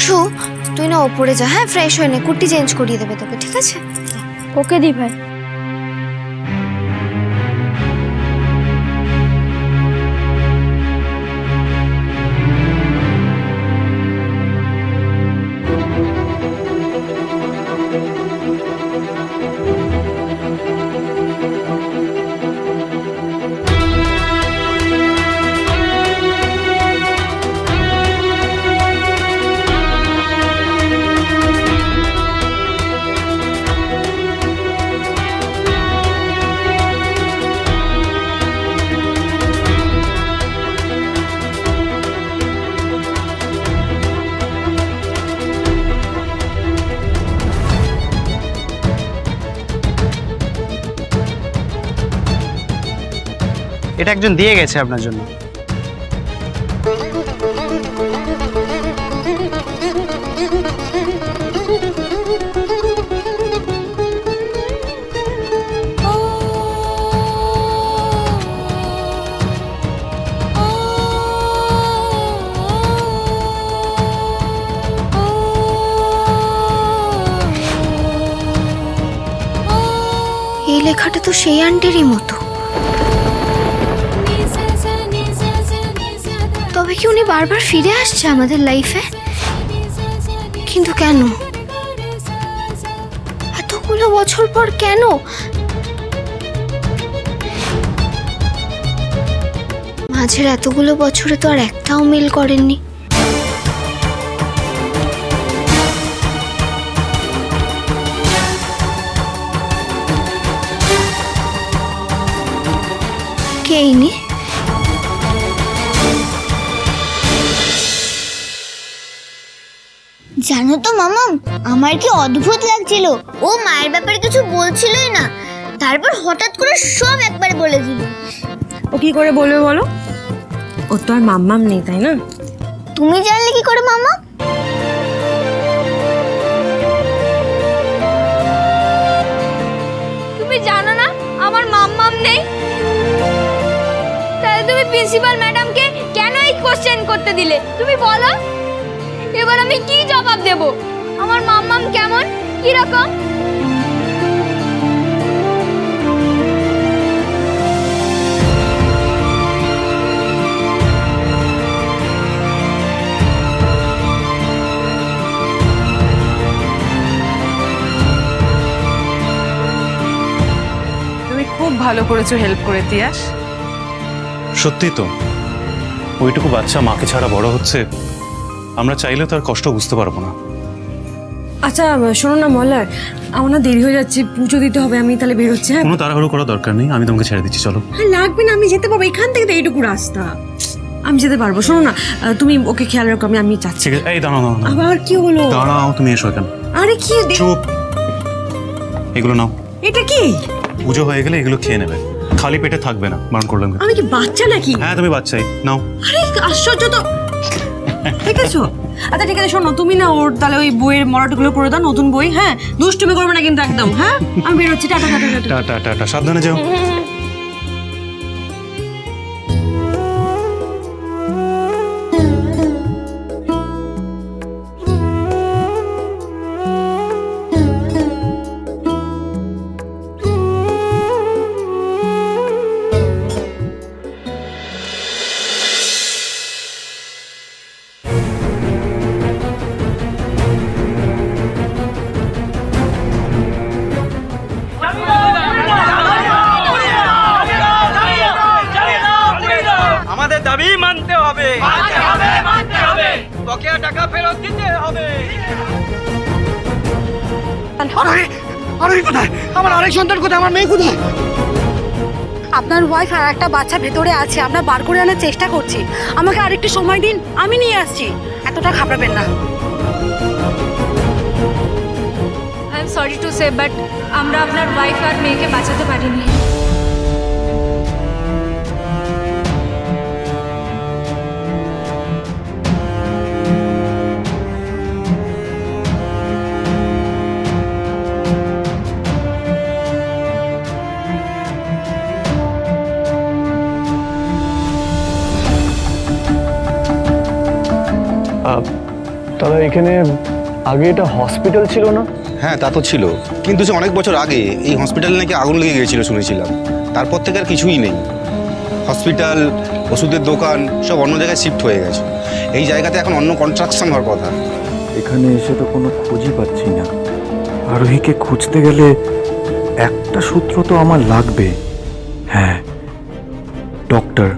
অংশু, তুই না ওপরে যা, হ্যাঁ ফ্রেশ হয়ে নে, কুর্তি চেঞ্জ করিয়ে দেবে তোকে, ঠিক আছে? ওকে দি ভাই। এটা একজন দিয়ে গেছে আপনার জন্য। এই লেখাটা তো সেই আন্টিরই মতো। তবে কি উনি বারবার ফিরে আসছে আমাদের লাইফে? কিন্তু কেন? এতগুলো বছর পর কেন? মাঝের এতগুলো বছরে তো আর একটাও মিল করেননি। কে ইনি? জানো তো মামাম, আমার কি অদ্ভুত লাগছিল। ও মায়ের ব্যাপারে কিছু বলছিলই না, তারপর হঠাৎ করে সব একবারে বলে দিল। ও কি করে বলবে বলো? ও তো আর মাম্মাম নেই, তাই না? তুমি জানলে কি করে মামা? তুমি জানো না আমার মাম্মাম নেই? তাহলে তুমি প্রিন্সিপাল ম্যাডামকে কেন এই কোশ্চেন করতে দিলে? তুমি বলো, এবার আমি কি জবাব দেব? আমার মাম্মাম কেমন, কি রকম? তুমি খুব ভালো করেছো হেল্প করে, তিয়াস। সত্যি তো, ওইটুকু বাচ্চা মাকে ছাড়া বড় হচ্ছে, আমরা চাইলে তার কষ্ট বুঝতে পারবো না। আচ্ছা শোনো না মল্লার, আমার না দেরি হয়ে যাচ্ছে, পুজো দিতে হবে, আমি তাহলে বেরোচ্ছি। হ্যাঁ কোনো তাড়াহুড়ো করার দরকার নেই, আমি তোমাকে ছেড়ে দিচ্ছি, চলো। হ্যাঁ লাগবে না, আমি যেতে পারবো, এখান থেকে তো এইটুকু রাস্তা, আমি যেতে পারবো। শোনো না, তুমি ওকে খেয়াল রাখো, আমি যাচ্ছি। ঠিক আছে, এই দাঁড়াও দাঁড়াও দাঁড়াও। আবার কি হলো? দাঁড়াও, তুমি এসো এখানে। আরে কি চুপ, এগুলো নাও। এটা কি? পুজো হয়ে গেলে এগুলো খেয়ে নেবে, খালি পেটে থাকবে না, বারণ করলাম। আমি কি বাচ্চা নাকি? হ্যাঁ তুমি বাচ্চাই, নাও। আরে আশ্চর্য তো, ঠিক আছে। আচ্ছা ঠিক আছে, শোনো তুমি না ওর তাহলে ওই বইয়ের মরাটগুলো পড়ে দাও, নতুন বই। হ্যাঁ দুষ্টুমি করবে না কিন্তু একদম। হ্যাঁ আমি বেরোচ্ছি, tata tata tata. Tata tata, সাবধানে যাও। আমাদের দাবি মানতে হবে, বকেয়া টাকা ফেরত দিতে হবে। কোথায় আমার আরেক সন্তান, কোথায় আমার মেয়ে, কোথায়? আপনার ওয়াইফ আর একটা বাচ্চা ভেতরে আছে, আমরা বার করে আনার চেষ্টা করছি। আমাকে আরেকটু সময় দিন, আমি নিয়ে আসছি, এতটা ঘাবড়াবেন না। I am sorry to say, but আমরা আপনার ওয়াইফ আর মেয়েকে বাঁচাতে পারিনি। দাদা এখানে আগে এটা হসপিটাল ছিল না? হ্যাঁ তা তো ছিল, কিন্তু সে অনেক বছর আগে এই হসপিটালে নাকি আগুন লেগে গিয়েছিল শুনেছিলাম। তারপর থেকে আর কিছুই নেই। হসপিটাল, ওষুধের দোকান সব অন্য জায়গায় শিফট হয়ে গেছে। এই জায়গাতে এখন অন্য কনস্ট্রাকশন হওয়ার কথা। এখানে এসে তো কোনো খোঁজই পাচ্ছি না। আরোহীকে খুঁজতে গেলে একটা সূত্র তো আমার লাগবে। হ্যাঁ, ডক্টর।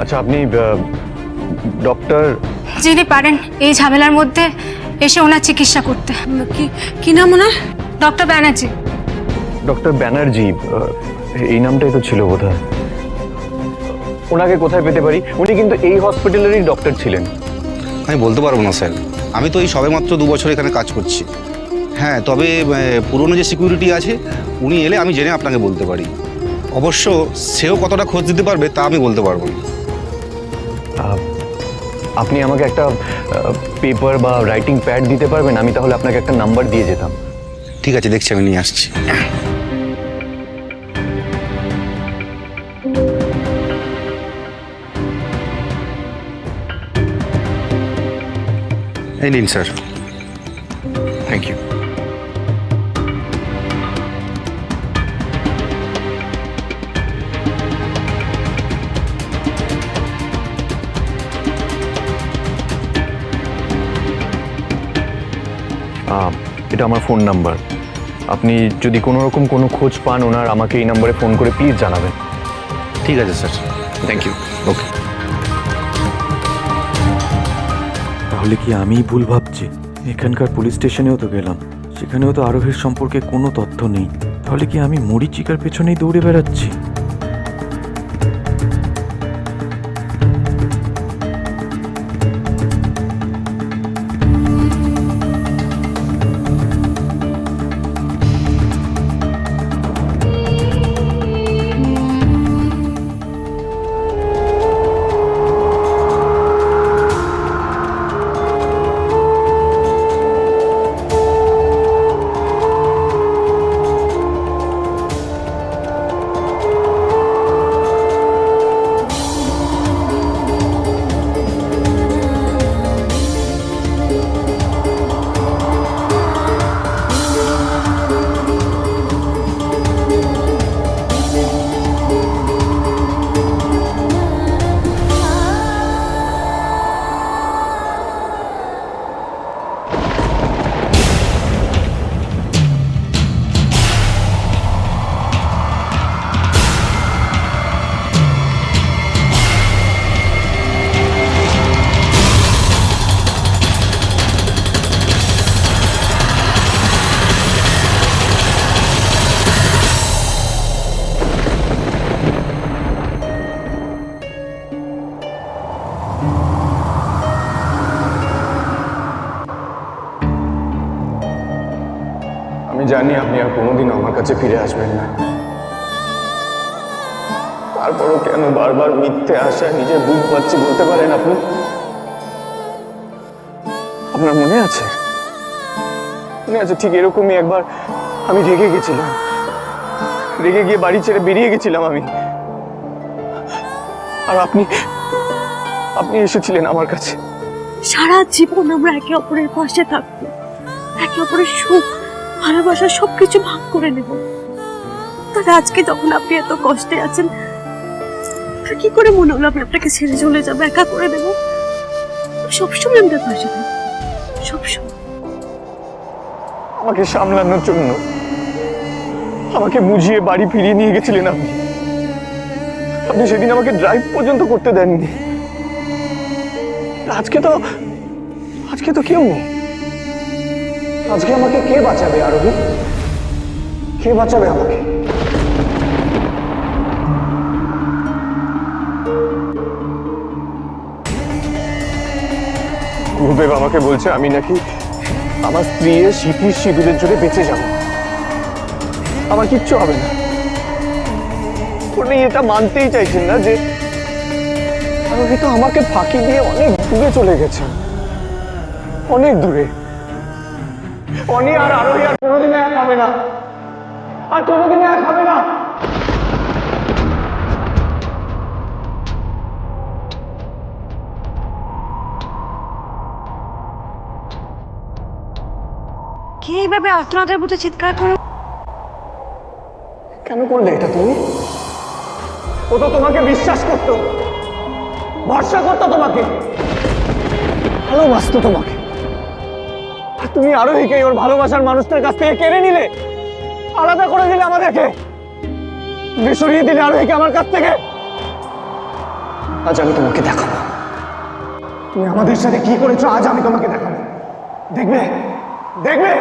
আচ্ছা আপনি ডক্টর? যিনি পারেন এই ঝামেলার মধ্যে এসে ওনার চিকিৎসা করতে। কি নাম ওনার? ডক্টর ব্যানার্জি। ডক্টর ব্যানার্জি, এই নামটাই তো ছিল বোধহয়। ওনাকে কোথায় পেতে পারি? উনি কিন্তু এই হসপিটালেরই ডক্টর ছিলেন। আমি বলতে পারবো না স্যার, আমি তো এই সবেমাত্র 2 বছর এখানে কাজ করছি। হ্যাঁ, তবে পুরনো যে সিকিউরিটি আছে উনি এলে আমি জেনে আপনাকে বলতে পারি। অবশ্য সেও কতটা খোঁজ দিতে পারবে তা আমি বলতে পারবো না। আপনি আমাকে একটা পেপার বা রাইটিং প্যাড দিতে পারবেন? আমি তাহলে আপনাকে একটা নাম্বার দিয়ে যেতাম। ঠিক আছে, দেখছি, আমি নিয়ে আসছি। এই নিন স্যার। Thank you. এটা আমার ফোন নাম্বার। আপনি যদি কোনো রকম কোনো খোঁজ পান ওনার, আমাকে এই নাম্বারে ফোন করে প্লিজ জানাবেন। ঠিক আছে স্যার। Thank you. ওকে। তাহলে কি আমিই ভুল ভাবছি? এখানকার পুলিশ স্টেশনেও তো গেলাম, সেখানেও তো আরোহীর সম্পর্কে কোনো তথ্য নেই। তাহলে কি আমি মরিচিকার পেছনেই দৌড়ে বেড়াচ্ছি? আমি জানি আপনি আর কোনোদিন আমার কাছে ফিরে আসবেন না, তারপরও কেন বারবার মিথ্যে আশা নিজের বুক পাচ্ছি বলতে পারেন আপনি? আপনার মনে আছে? মনে আছে ঠিক এরকমই একবার আমি রেগে গেছিলাম, রেগে গিয়ে বাড়ি ছেড়ে বেরিয়ে গেছিলাম আমি, আর আপনি এসেছিলেন আমার কাছে। সারা জীবন আমরা একে অপরের পাশে থাকবো, একে অপরের সুখ ভালোবাসা সবকিছু ভাগ করে নেব। তাহলে আজকে যখন আপনি এত কষ্টে আছেন, কি করে মনে হলো আমি আপনাকে ছেড়ে চলে যাবো, একা করে দেবো? সবসময় আমাদের পাশে থাকবো, সবসময়। আমাকে সামলানোর জন্য আমাকে বুঝিয়ে বাড়ি ফিরিয়ে নিয়ে গেছিলেন আপনি। আপনি সেদিন আমাকে ড্রাইভ পর্যন্ত করতে দেননি। আজকে তো কেউ নেই। আজকে আমাকে কে বাঁচাবে? আরোহী, কে বাঁচাবে আমাকে? গুরুদেব আমাকে বলছে আমি নাকি আমার স্ত্রীর স্মৃতির সিঁদুরের জোরে বেঁচে যাব, আমার কিচ্ছু হবে না। উনি এটা মানতেই চাইছেন না যে আরোহী তো আমাকে ফাঁকি দিয়ে অনেক দূরে চলে গেছে, অনেক দূরে। অনি আর আরোহী আর কোনোদিন এক হবে না, আর কোনোদিন এক হবে না। এভাবে আর্তনাদের মতো চিৎকার করে? কেন করলে এটা তুমি? ও তো তোমাকে বিশ্বাস করতো, ভরসা করতো তোমাকে, ভালোবাসতো তোমাকে, আর তুমি আরোহীকে ওর ভালোবাসার মানুষটার কাছ থেকে কেড়ে নিলে, আলাদা করে দিলে আমাদেরকে, সরিয়ে দিলে আরোহীকে আমার কাছ থেকে। আজ আমি তোমাকে দেখাবো তুমি আমাদের সাথে কি করেছো, আজ আমি তোমাকে দেখাবো। দেখবে দেখবে